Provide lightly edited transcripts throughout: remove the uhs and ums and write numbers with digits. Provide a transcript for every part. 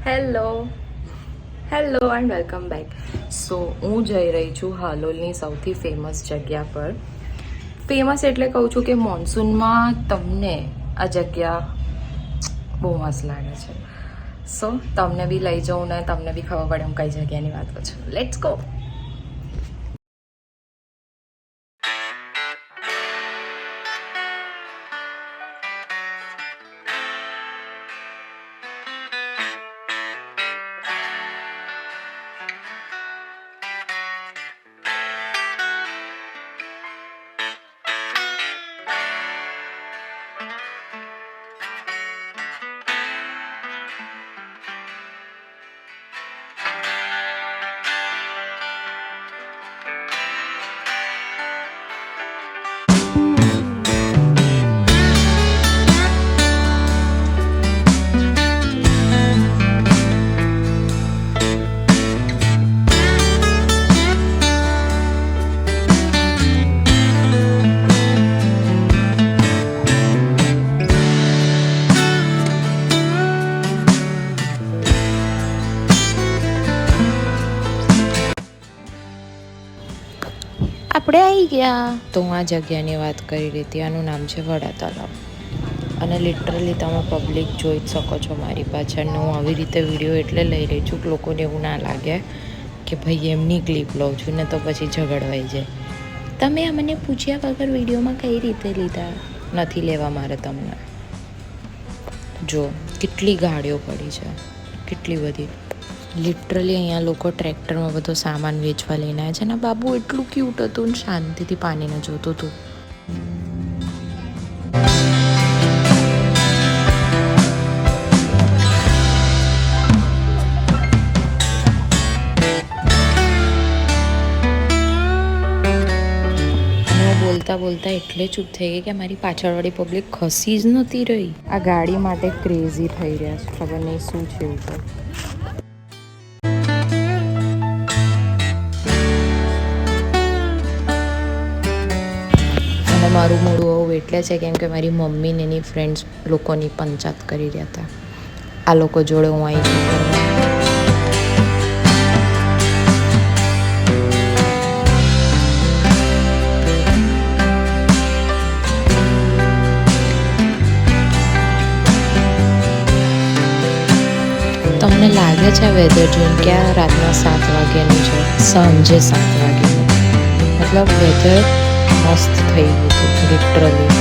Hello and welcome back. So હું જઈ રહી છું હાલોલની સૌથી ફેમસ જગ્યા પર. ફેમસ એટલે કહું છું કે મોન્સૂનમાં તમને આ જગ્યા બહુ મસ્ત લાગે છે. સો તમને બી લઈ જાઉં ને તમને બી ખબર પડે હું કઈ જગ્યાની વાત કરું છું. Let's go. આપણે આવી ગયા. તો હું આ જગ્યાની વાત કરી રહી હતી. આનું નામ છે વડા તલાવ. અને લિટરલી તમે પબ્લિક જોઈ જ શકો છો મારી પાછળ. હું આવી રીતે વિડીયો એટલે લઈ રહી છું કે લોકોને એવું ના લાગે કે ભાઈ એમની ક્લિપ લઉં છું ને તો પછી ઝઘડવાઈ જાય. તમે આ મને પૂછ્યા વગર વિડીયોમાં કઈ રીતે લીધા? નથી લેવા મારે તમને. જો કેટલી ગાડીઓ પડી છે, કેટલી બધી. લિટરલી અહીંયા લોકો ટ્રેક્ટરમાં બધો સામાન વેચવા લઈને આવ્યા છે. ને બાબુ એટલું ક્યુટ હતું ને શાંતિથી પાણીને જોતું હતું. બોલતા બોલતા એટલે ચૂપ થઈ ગઈ કે મારી પાછળવાળી પબ્લિક ખસી જ નથી રહી. આ ગાડી માટે ક્રેઝી થઈ રહ્યા છે. ખબર નહીં શું છે એવું તો. અને મારું મોડું આવું એટલે છે કેમ કે મારી મમ્મીને એની ફ્રેન્ડ્સ લોકોની પંચાયત કરી રહ્યા હતા. આ લોકો જોડે હું આવી છું કરવા. તમને લાગે છે વેધર જોઈને કે આ રાતના 7 વાગ્યાનું છે, સાંજે 7 વાગ્યાનું. મતલબ વેધર મસ્ત થઈ ગયું હતું લિટરલી.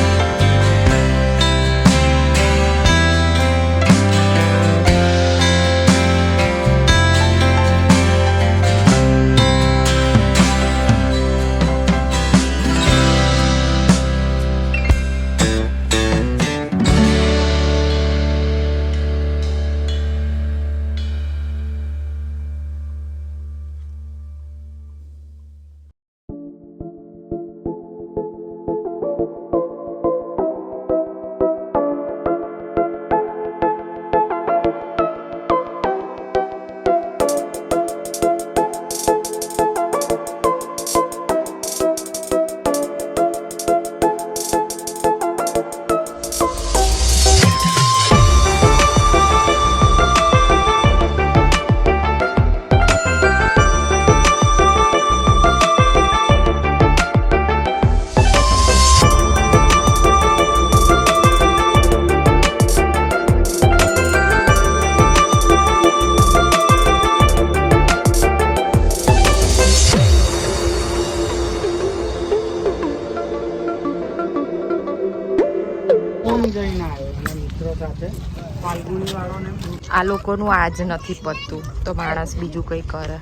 આ લોકોનું આજ નથી પતતું તો માણસ બીજું કંઈ કરે.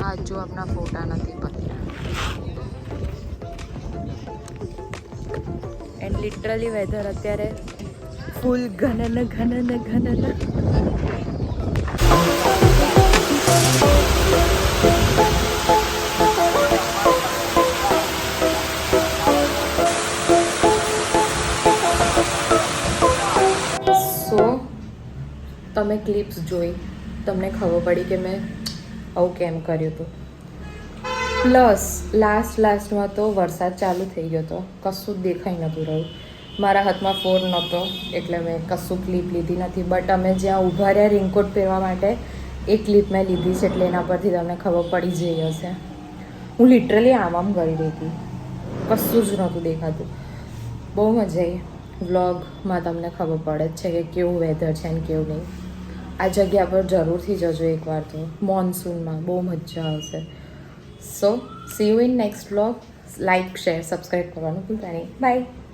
આજ જો આપણા ફોટા નથી પત્યા. એન્ડ લિટરલી વેધર અત્યારે ફૂલ ઘન. તમે ક્લિપ્સ જોઈ તમને ખબર પડી કે મેં આવું કેમ કર્યું હતું. પ્લસ લાસ્ટમાં તો વરસાદ ચાલુ થઈ ગયો હતો, કશું જ દેખાઈ નહોતું રહ્યું. મારા હાથમાં ફોન નહોતો એટલે મેં કશું ક્લિપ લીધી નથી. બટ અમે જ્યાં ઊભા રહ્યા રેનકોટ પહેરવા માટે એ ક્લિપ મેં લીધી છે, એટલે એના પરથી તમને ખબર પડી જઈ હશે. હું લિટરલી આમ કરી રહી હતી, કશું જ નહોતું દેખાતું. બહુ મજા આવી. વ્લોગમાં તમને ખબર પડે જ છે કે કેવું વેધર છે ને કેવું નહીં. આ જગ્યા પર જરૂરથી જજો એકવાર તો, મોન્સૂનમાં બહુ મજા આવશે. So see you in next vlog. Like share subscribe કરવાનું ભૂલતા નહીં. બાય.